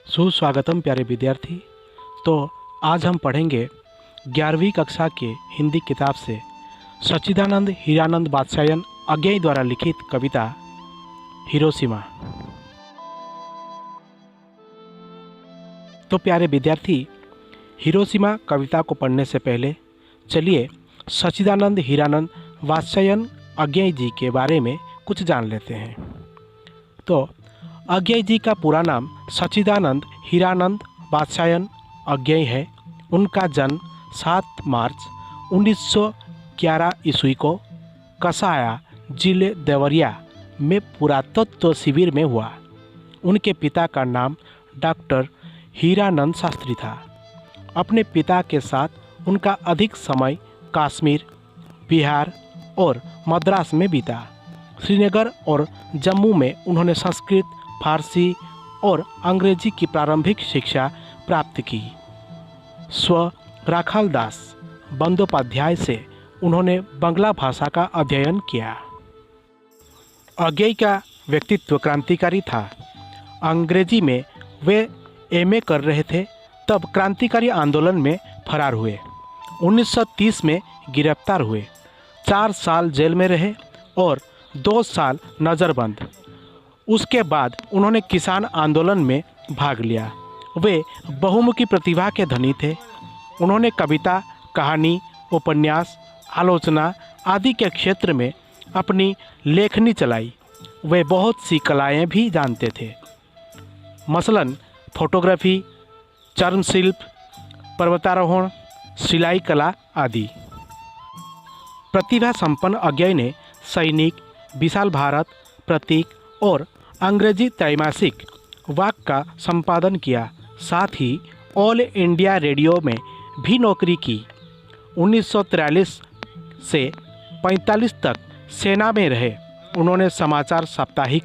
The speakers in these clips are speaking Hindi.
सुस्वागतम प्यारे विद्यार्थी। तो आज हम पढ़ेंगे 11वीं कक्षा के हिंदी किताब से सच्चिदानंद हीरानंद वात्स्यायन अज्ञेय द्वारा लिखित कविता हिरोशिमा। तो प्यारे विद्यार्थी, हिरोशिमा कविता को पढ़ने से पहले चलिए सच्चिदानंद हीरानंद वात्स्यायन अज्ञेय जी के बारे में कुछ जान लेते हैं। तो अज्ञेय जी का पूरा नाम सच्चिदानंद हीरानंद वात्स्यायन अज्ञेय है। उनका जन्म 7 मार्च 1911 ईस्वी को कसाया जिले देवरिया में पुरातत्व शिविर में हुआ। उनके पिता का नाम डॉक्टर हीरानंद शास्त्री था। अपने पिता के साथ उनका अधिक समय कश्मीर, बिहार और मद्रास में बीता। श्रीनगर और जम्मू में उन्होंने संस्कृत, फारसी और अंग्रेजी की प्रारंभिक शिक्षा प्राप्त की। स्व राखालदास बंदोपाध्याय से उन्होंने बंगला भाषा का अध्ययन किया। अज्ञेय का व्यक्तित्व क्रांतिकारी था। अंग्रेजी में वे एमए कर रहे थे तब क्रांतिकारी आंदोलन में फरार हुए। 1930 में गिरफ्तार हुए, 4 साल जेल में रहे और 2 साल नज़रबंद। उसके बाद उन्होंने किसान आंदोलन में भाग लिया। वे बहुमुखी प्रतिभा के धनी थे। उन्होंने कविता, कहानी, उपन्यास, आलोचना आदि के क्षेत्र में अपनी लेखनी चलाई। वे बहुत सी कलाएं भी जानते थे, मसलन फोटोग्राफी, चर्मशिल्प, पर्वतारोहण, सिलाई कला आदि। प्रतिभा संपन्न अज्ञेय ने सैनिक, विशाल भारत, प्रतीक और अंग्रेजी त्रैमासिक वाक का संपादन किया। साथ ही ऑल इंडिया रेडियो में भी नौकरी की। 1943 से 45 तक सेना में रहे। उन्होंने समाचार साप्ताहिक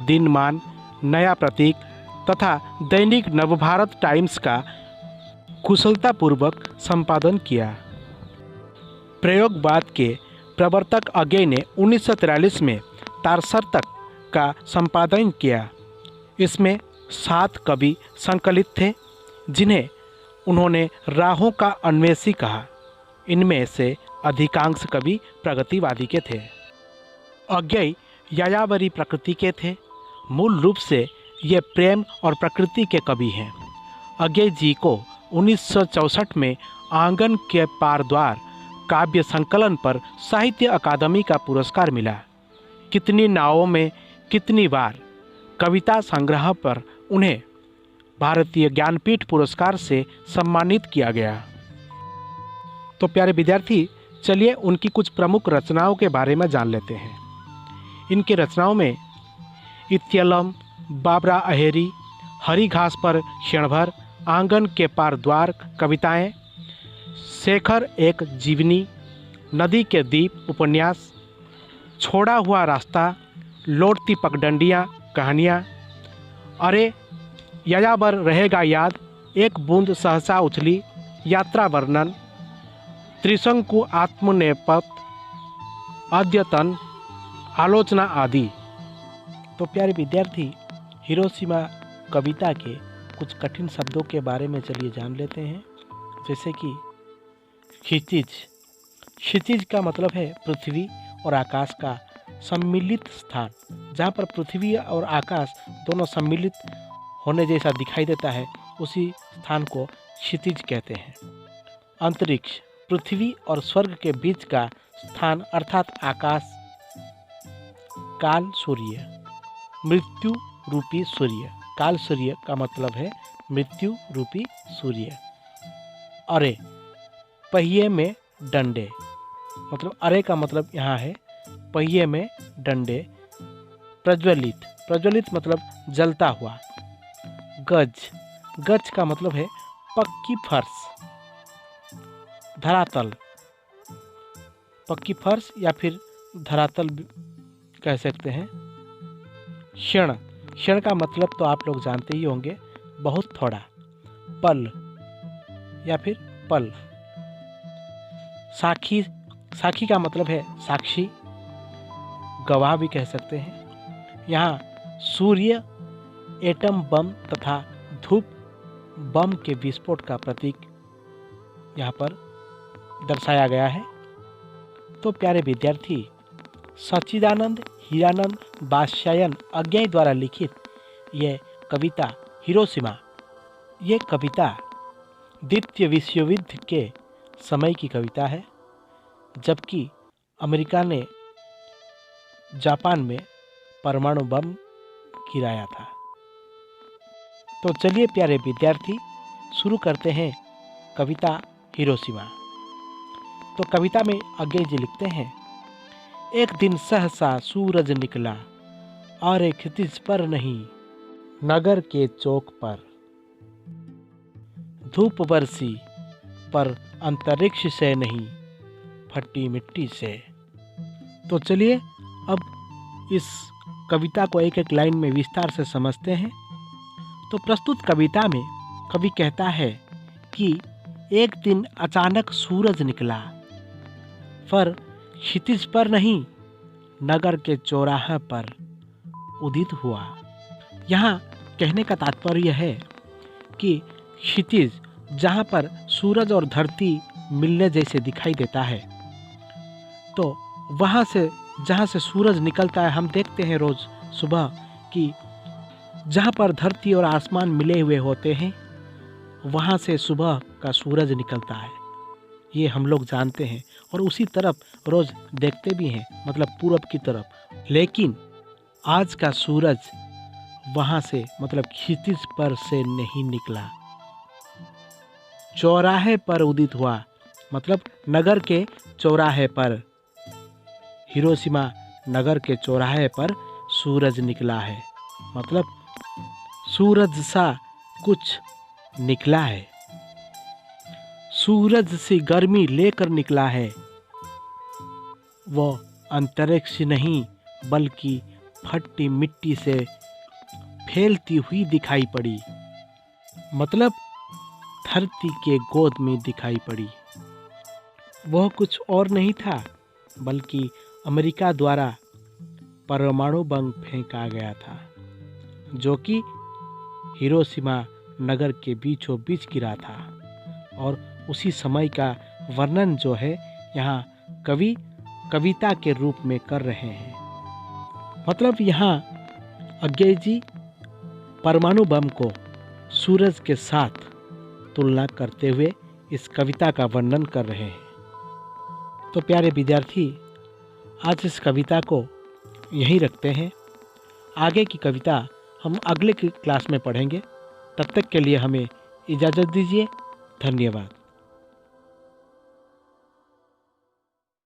दिनमान, नया प्रतीक तथा दैनिक नवभारत टाइम्स का कुशलतापूर्वक संपादन किया। प्रयोगवाद के प्रवर्तक अज्ञेय ने 1943 में तारसर्तक का संपादन किया। इसमें 7 कवि संकलित थे, जिन्हें उन्होंने राहों का अन्वेषी कहा। इनमें से अधिकांश कवि प्रगतिवादी के थे। अज्ञेय यायावरी प्रकृति के थे। मूल रूप से ये प्रेम और प्रकृति के कवि हैं। अज्ञेय जी को 1964 में आंगन के पार द्वार काव्य संकलन पर साहित्य अकादमी का पुरस्कार मिला। कितनी नावों में कितनी बार कविता संग्रह पर उन्हें भारतीय ज्ञानपीठ पुरस्कार से सम्मानित किया गया। तो प्यारे विद्यार्थी, चलिए उनकी कुछ प्रमुख रचनाओं के बारे में जान लेते हैं। इनकी रचनाओं में इत्यलम, बाबरा अहेरी, हरी घास पर क्षणभर, आंगन के पार द्वार कविताएं, शेखर एक जीवनी, नदी के द्वीप उपन्यास, छोड़ा हुआ रास्ता, लौटती पगडंडियाँ कहानियाँ, अरे यायावर रहेगा याद, एक बूंद सहसा उछली, यात्रा वर्णन, त्रिशंकु आत्मनेपथ, अद्यतन, आलोचना आदि। तो प्यारे विद्यार्थी, हिरोशिमा कविता के कुछ कठिन शब्दों के बारे में चलिए जान लेते हैं। जैसे कि क्षितिज। क्षितिज का मतलब है पृथ्वी और आकाश का सम्मिलित स्थान, जहाँ पर पृथ्वी और आकाश दोनों सम्मिलित होने जैसा दिखाई देता है, उसी स्थान को क्षितिज कहते हैं। अंतरिक्ष, पृथ्वी और स्वर्ग के बीच का स्थान अर्थात आकाश। काल सूर्य, मृत्यु रूपी सूर्य। काल सूर्य का मतलब है मृत्यु रूपी सूर्य। अरे, पहिए में डंडे, मतलब अरे का मतलब यहाँ है पहिए में डंडे। प्रज्वलित, प्रज्वलित मतलब जलता हुआ। गज, गज का मतलब है पक्की फर्श। धरातल, पक्की फर्श या फिर धरातल कह सकते हैं। क्षण, क्षण का मतलब तो आप लोग जानते ही होंगे, बहुत थोड़ा। पल या फिर पल। साखी, साखी का मतलब है साक्षी, गवाह भी कह सकते हैं। यहाँ सूर्य, एटम बम तथा धूप बम के विस्फोट का प्रतीक यहाँ पर दर्शाया गया है। तो प्यारे विद्यार्थी, सच्चिदानंद हीरानंद वात्स्यायन अज्ञाई द्वारा लिखित यह कविता हिरोशिमा, ये कविता द्वितीय विश्व युद्ध के समय की कविता है, जबकि अमेरिका ने जापान में परमाणु बम गिराया था। तो चलिए प्यारे विद्यार्थी, शुरू करते हैं कविता हिरोशिमा। तो कविता में अज्ञेय जी लिखते हैं, एक दिन सहसा सूरज निकला और एक क्षितिज पर नहीं, नगर के चौक पर धूप बरसी पर अंतरिक्ष से नहीं, फटी मिट्टी से। तो चलिए अब इस कविता को एक एक लाइन में विस्तार से समझते हैं। तो प्रस्तुत कविता में कवि कहता है कि एक दिन अचानक सूरज निकला, पर क्षितिज पर नहीं, नगर के चौराहे पर उदित हुआ। यहाँ कहने का तात्पर्य है कि क्षितिज जहाँ पर सूरज और धरती मिलने जैसे दिखाई देता है, तो वहाँ से जहाँ से सूरज निकलता है, हम देखते हैं रोज़ सुबह कि जहाँ पर धरती और आसमान मिले हुए होते हैं, वहाँ से सुबह का सूरज निकलता है, ये हम लोग जानते हैं और उसी तरफ रोज़ देखते भी हैं, मतलब पूरब की तरफ। लेकिन आज का सूरज वहाँ से मतलब क्षितिज पर से नहीं निकला, चौराहे पर उदित हुआ, मतलब नगर के चौराहे पर, हिरोशिमा नगर के चौराहे पर सूरज निकला है, मतलब सूरज सा कुछ निकला है, सूरज सी गर्मी लेकर निकला है। वो अंतरिक्ष नहीं बल्कि फटी मिट्टी से फैलती हुई दिखाई पड़ी, मतलब धरती के गोद में दिखाई पड़ी। वह कुछ और नहीं था बल्कि अमेरिका द्वारा परमाणु बम फेंका गया था, जो कि हिरोशिमा नगर के बीचों बीच गिरा था। और उसी समय का वर्णन जो है यहाँ कवि कविता के रूप में कर रहे हैं। मतलब यहाँ अज्ञेय जी परमाणु बम को सूरज के साथ तुलना करते हुए इस कविता का वर्णन कर रहे हैं। तो प्यारे विद्यार्थी, आज इस कविता को यहीं रखते हैं। आगे की कविता हम अगले क्लास में पढ़ेंगे। तब तक के लिए हमें इजाज़त दीजिए। धन्यवाद।